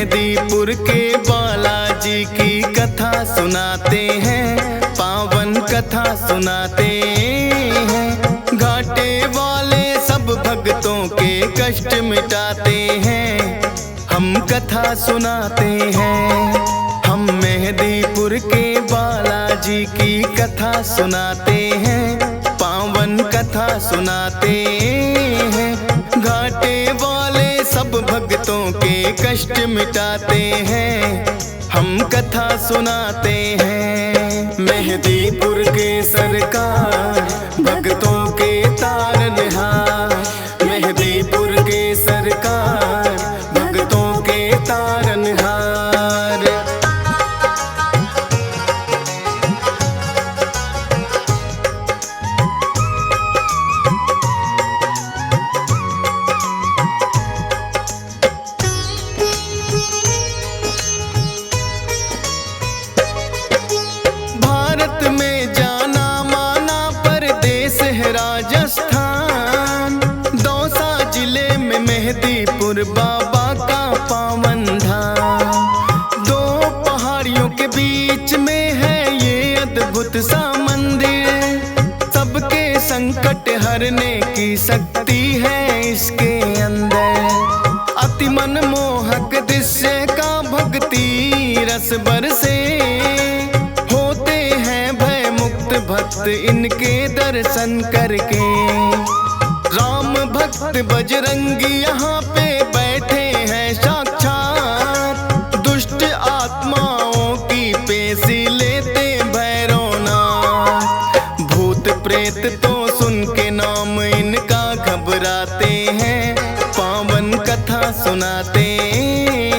मेहंदीपुर के बालाजी की कथा सुनाते हैं, पावन कथा सुनाते हैं। घाटे वाले सब भक्तों के कष्ट मिटाते हैं, हम कथा सुनाते हैं। हम मेहंदीपुर के बालाजी की कथा सुनाते हैं, पावन कथा सुनाते हैं। घाटे वाले सब भक्तों के कष्ट मिटाते हैं, हम कथा सुनाते हैं। मेहंदीपुर के सरकार भक्तों के तारनहार, मेहंदीपुर के सरकार भक्तों के तारनहार। राजस्थान दौसा जिले में मेहंदीपुर बाबा का पावन धाम। दो पहाड़ियों के बीच में है ये अद्भुत सा मंदिर, सबके संकट हरने की शक्ति है इसके अंदर। अति मनमोहक दृश्य का भक्ति रस बरसे, होते हैं भय मुक्त भक्त इनके दर्शन करके। राम भक्त बजरंगी यहाँ पे बैठे हैं साक्षात, दुष्ट आत्माओं की पेशी लेते भैरवनाथ। भूत प्रेत तो सुन के नाम इनका घबराते हैं, पावन कथा सुनाते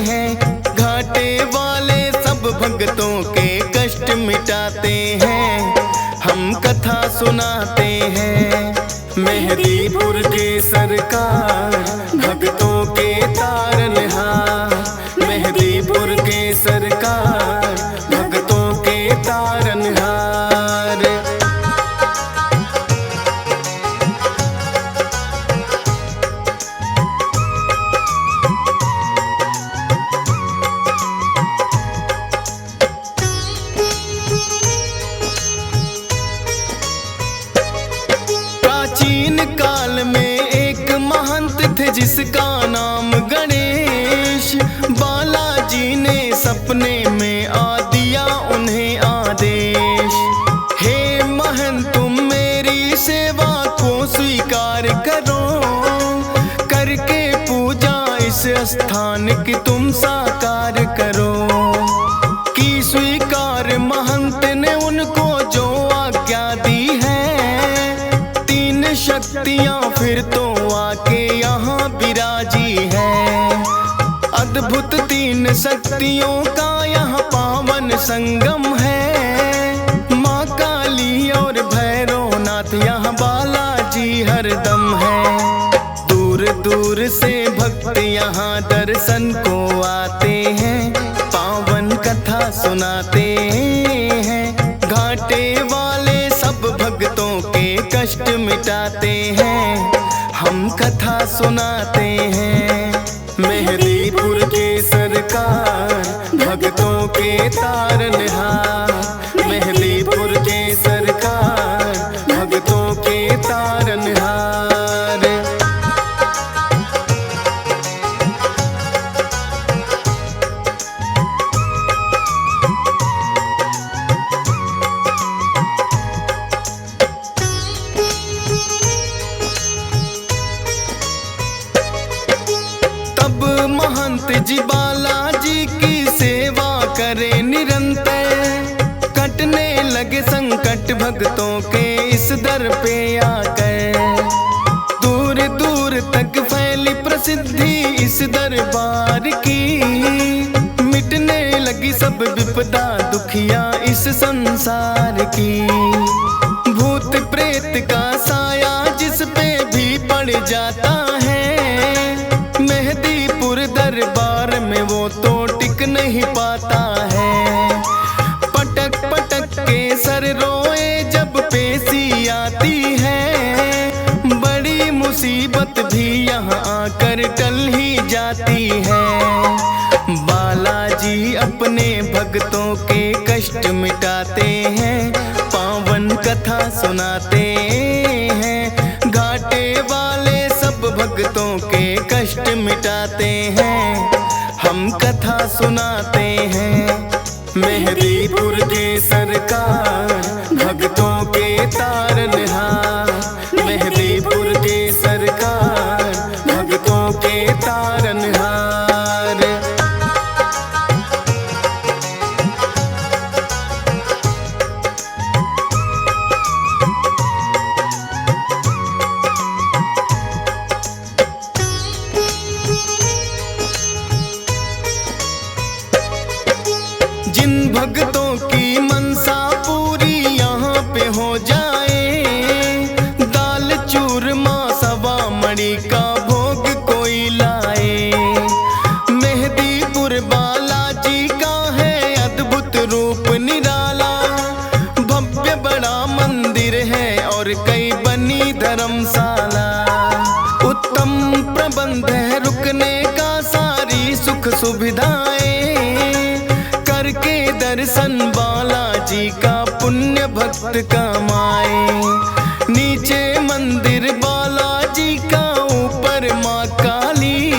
हैं। घाटे वाले सब भक्तों के कष्ट मिटाते हैं, हम कथा सुनाते हैं। मेहंदीपुर के सरकार भक्तों के तारनहार, मेहंदीपुर के सरकार भक्तों के तारनहार। प्राचीन काल में एक महंत थे जिसका नाम गणेश। बालाजी ने सपने में आ दिया उन्हें आदेश, हे महंत तुम मेरी सेवा को स्वीकार करो, करके पूजा इस स्थान की तुम साकार करो। की स्वीकार महंत ने उनको जो आज्ञा दी है, शक्तियां फिर तो आके यहाँ विराजी है। अद्भुत तीन शक्तियों का यहाँ पावन संगम है। माँ काली और भैरवनाथ यहाँ बालाजी हरदम है। दूर दूर से भक्त यहाँ दर्शन को आते हैं, पावन कथा सुनाते हैं। घाटे वाले सब भक्तों के कष्ट मिटाते हैं, हम कथा सुनाते हैं। मेहंदीपुर के सरकार भक्तों के तारनहार, मेहंदीपुर के सरकार भक्तों के तारनहार। महंत जी बालाजी की सेवा करे निरंतर, कटने लगे संकट भक्तों के इस दर पे आकर। दूर दूर तक फैली प्रसिद्धि इस दरबार की, मिटने लगी सब विपदा दुखिया इस संसार की। भूत प्रेत का साया जिस पे भी पड़ जाता है, मेहंदीपुर दरबार में वो तो टिक नहीं पाता है। पटक पटक के सर रोए जब पेशी आती है, बड़ी मुसीबत भी यहाँ आकर टल ही जाती है। अपने भक्तों के कष्ट मिटाते हैं, पावन कथा सुनाते हैं। घाटे वाले सब भक्तों के कष्ट मिटाते हैं, हम कथा सुनाते हैं। मेहदीपुर के सरकार भक्तों के तारनहार, मेहदीपुर के सरकार भक्तों के तारनहार। जिन भक्तों की मनसा पूरी यहाँ पे हो जाए, दाल चूरमा सवा मणि का भोग कोई लाए। मेहदीपुर बालाजी का है अद्भुत रूप निराला, भव्य बड़ा मंदिर है और कई बनी धर्मशाला। उत्तम प्रबंध है रुकने का, सारी सुख सुविधाएं करके दर्शन बालाजी का पुण्य भक्त कमाए। नीचे मंदिर बालाजी का, ऊपर माँ काली,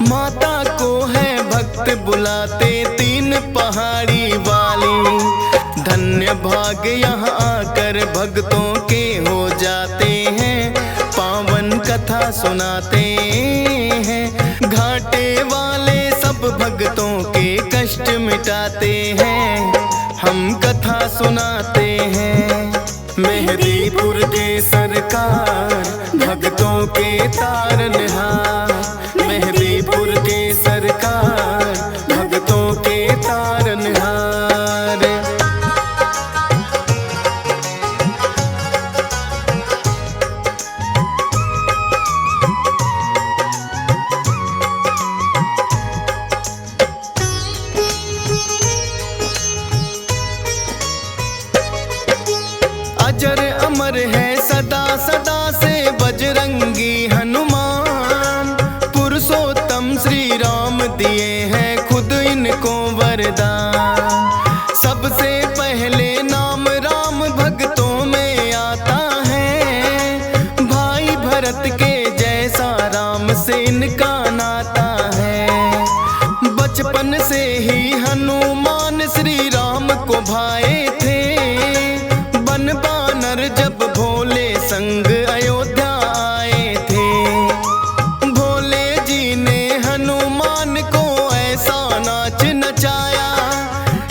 माता को है भक्त बुलाते तीन पहाड़ी वाली। धन्य भाग यहाँ आकर भक्तों के हो जाते हैं, पावन कथा सुनाते हैं। घाटे वाले सब भक्तों के कष्ट मिटाते हैं, हम कथा सुनाते हैं। मेहदीपुर के सरकार भक्तों के तारनहार, मेहदीपुर के सरकार भक्तों के तारनहार। अजर अमर है सदा सदा से बजरंगी हनुमान, पुरुषोत्तम श्री राम दिए हैं खुद इनको वरदान। सबसे पहले नाम राम भक्तों में आता है, भाई भरत के जैसा राम से इनका नाता है। बचपन से ही हनुमान श्री राम को भाए थे, बानर जब भोले संग अयोध्या आए थे। भोले जी ने हनुमान को ऐसा नाच नचाया,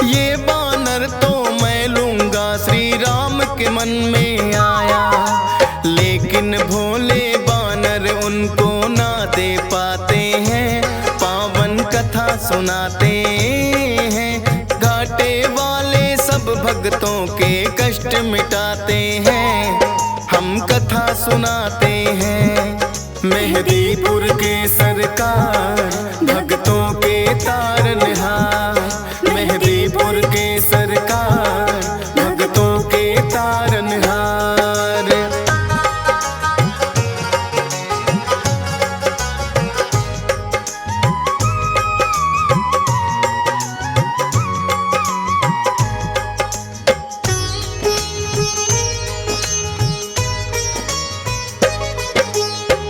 ये बानर तो मैं लूंगा श्री राम के मन में आया। लेकिन भोले बानर उनको ना दे पाते हैं, पावन कथा सुनाते हैं। घाटे वाले सब भक्तों के कष्ट मिटाते हैं, हम कथा सुनाते हैं। मेहदीपुर के सरकार भक्तों के तारनहार, मेहदीपुर के सरकार भक्तों के तारनहार।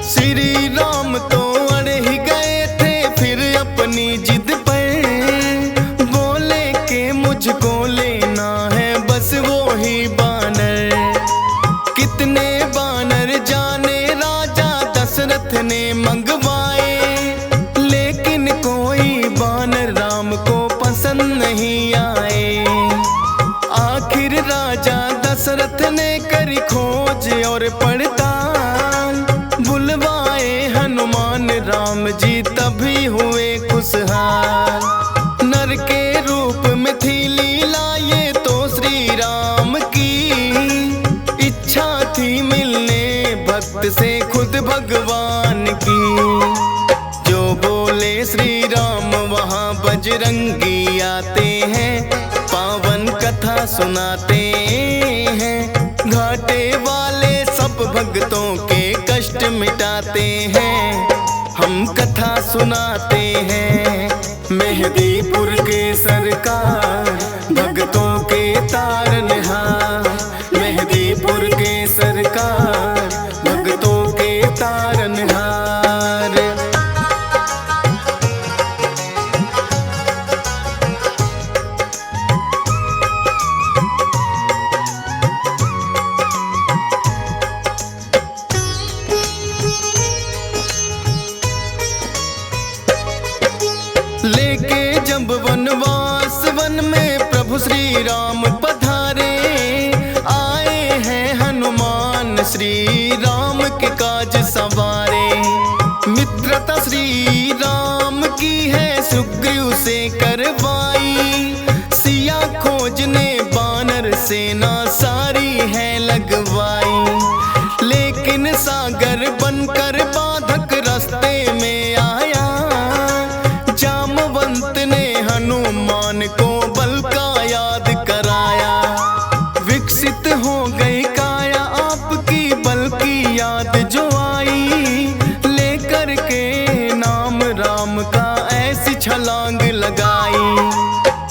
श्री राम तो अड़ ही गए थे फिर अपनी जिद पर, बोले के मुझको लेना है बस वो ही बानर। कितने बानर जाने राजा दशरथ ने मंगवाए, लेकिन कोई बानर राम को पसंद नहीं आए। आखिर राजा दशरथ ने करी खोज और पड़ताल, बुलवाए हनुमान राम जी तभी हुए खुशहाल। नर के रूप में थी लीला ये तो श्री राम की, इच्छा थी मिलने भक्त से खुद भगवान की। जो बोले श्री राम वहाँ बजरंगी आते हैं, पावन कथा सुनाते हैं। घाटे वाले सब भक्तों के कष्ट मिटाते हैं, हम कथा सुनाते हैं। मेहदीपुर के सरकार भक्तों के तारनहार, मेहदीपुर के सरकार भक्तों के तारनहार। लेके जब वनवास वन में प्रभु श्री राम पधारे, आए हैं हनुमान श्री राम के काज सवारे। मित्रता श्री राम की है सुग्रीव से करवाई, सिया खोजने बानर सेना सारी है लगवाई। लेकिन सागर बनकर बाधक रास्ते में आया, जामवंत ने हनुमान को बल का याद कराया। विकसित हो गई काया आपकी बल की याद जो आई, लेकर के नाम राम का ऐसी छलांग लगाई।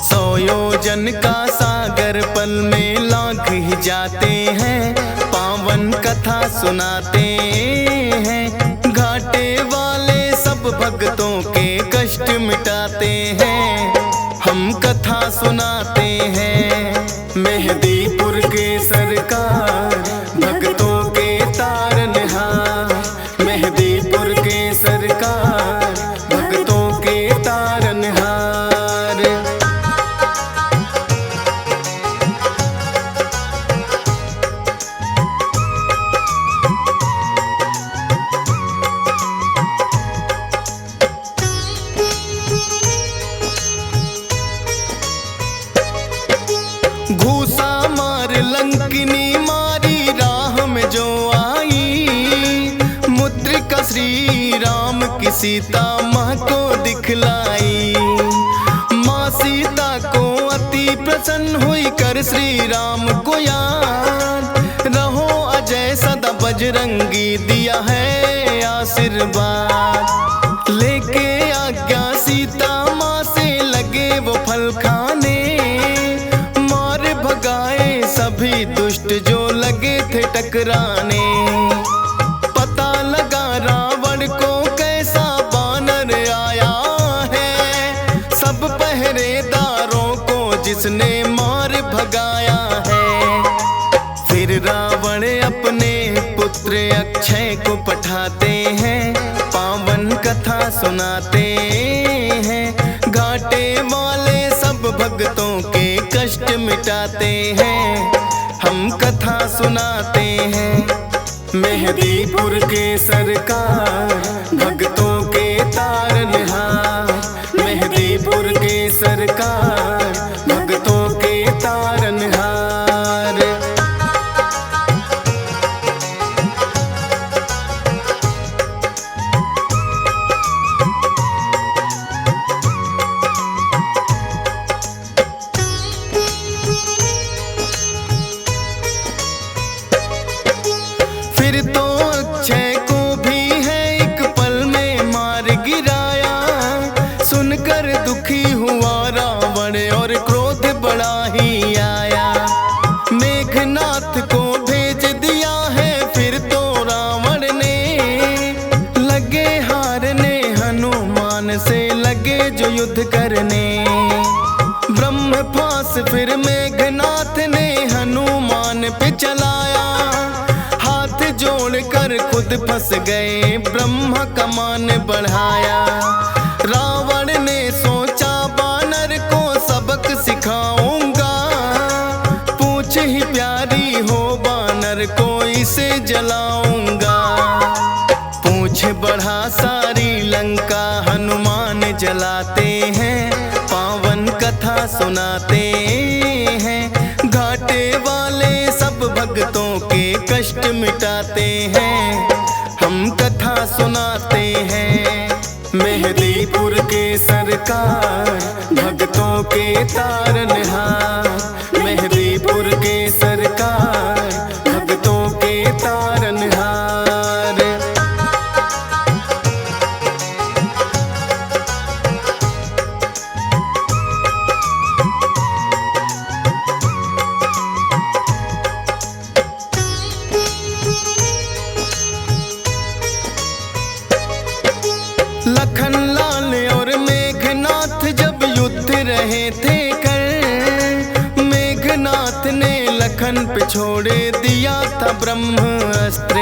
100 योजन का सागर पल में लांघ ही जाते हैं, पावन कथा सुनाते हैं। घाटे वाले सब भक्तों के कष्ट मिटाते हैं, हम कथा सुनाते हैं। मेहदीपुर के सरकार भक्तों के तारनहार, मेहदीपुर के सरकार भक्तों के तारनहार। घूसा मार लंकिनी मारी राह में जो आई, मुद्रिका श्री राम की सीता माँ को दिखलाई। माँ सीता को अति प्रसन्न हुई कर श्री राम को याद, रहो अजय सदा बजरंगी दिया है आशीर्वाद। लेके आज्ञा सीता माँ से लगे वो फल खाने, भगाए सभी दुष्ट जो लगे थे टकराने। पता लगा रावण को कैसा बानर आया है, सब पहरेदारों को जिसने मार भगाया है। फिर रावण अपने पुत्र अक्षय को पठाते हैं, पावन कथा सुनाते हैं। घाटे वाले सब भक्तों के कष्ट मिटाते हैं, हम कथा सुनाते हैं। मेहदीपुर के सरकार भक्तों के तारनहार, मेहदीपुर के सरकार भक्तों के तारनहार। फिर तो अक्षय को भी है एक पल में मार गिराया, सुनकर दुखी हुआ रावण और क्रोध बड़ा ही आया। मेघनाथ को भेज दिया है फिर तो रावण ने, लगे हारने हनुमान से लगे जो युद्ध करने। ब्रह्मपास फिर मेघनाथ ने हनुमान पे चलाया, जोड़कर खुद फंस गए ब्रह्मा का मान बढ़ाया। रावण ने सोचा बानर को सबक सिखाऊंगा, पूछ ही प्यारी हो बानर को इसे जलाऊंगा। पूछ बढ़ा सारी लंका हनुमान जलाते हैं, पावन कथा सुनाते हैं। घाटे वाले सब भक्तों के कष्ट मिटाते हैं, हम कथा सुनाते हैं। मेहदीपुर के सरकार भक्तों के तारनहार, मेहदीपुर के सरकार भक्तों के तारनहार। छोड़े दिया था ब्रह्मास्त्र।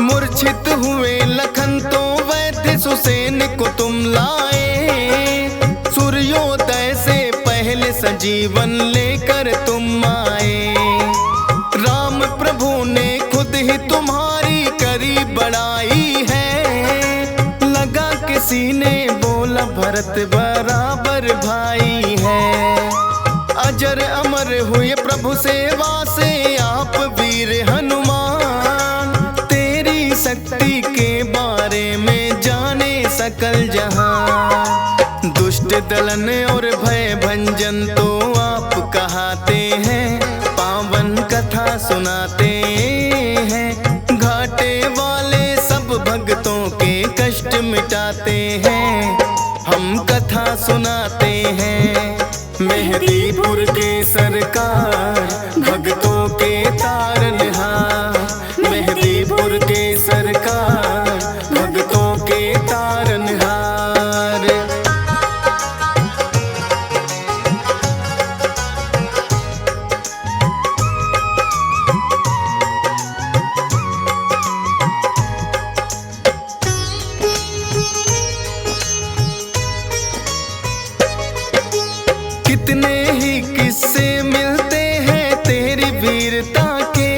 मूर्छित हुए लखन तो वैद्य सुसेन को तुम लाए। सूर्योदय से पहले सजीवन लेकर तुम आए। राम प्रभु ने खुद ही तुम्हारी करी बड़ाई है। लगा किसी ने बोला भरत बराबर भाई है। अजर अमर हुए प्रभु सेवा से आप वीर हनुमान। तेरी शक्ति के बारे में जाने सकल जहां। दुष्ट दलन और भय भंजन तो आप कहाते हैं। पावन कथा सुनाते हैं। घाटे वाले सब भक्तों के कष्ट मिटाते हैं। हम कथा सुनाते हैं। मेहदीपुर के सरकार भक्तों के तारनहार। मेहदीपुर के सरकार भक्तों के तारनहार। कितने ही किस्से मिलते हैं तेरी वीरता के।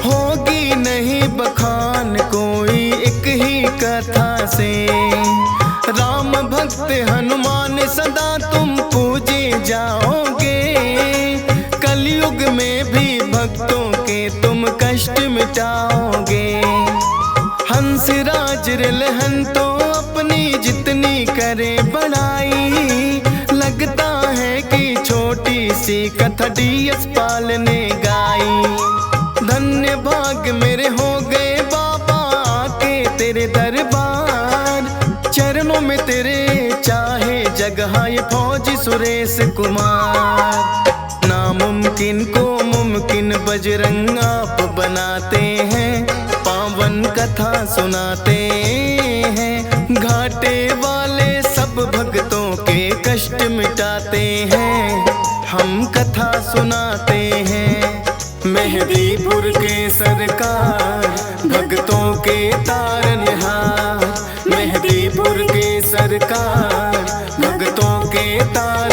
होगी नहीं बखान कोई एक ही कथा से। राम भक्त हनुमान सदा तुम पूजे जाओगे। कलयुग में भी भक्तों के तुम कष्ट मिटाओगे। हंसराज रिलहन तो अपनी जितनी करे बड़ाई। लगता है कि छोटी सी कथा डीएस पाल ने गाई। धन्य भाग मेरे हो गए बाबा आके तेरे दरबार। चरणों में तेरे चाहे जगह ये फौजी सुरेश कुमार। नामुमकिन को मुमकिन बजरंग आप बनाते हैं। पावन कथा सुनाते हैं। घाटे वाले सब भक्तों के कष्ट मिटाते हैं। हम कथा सुनाते हैं। मेहदीपुर के सरकार भक्तों के तारनहार। मेहदीपुर के सरकार भक्तों के तारनहार।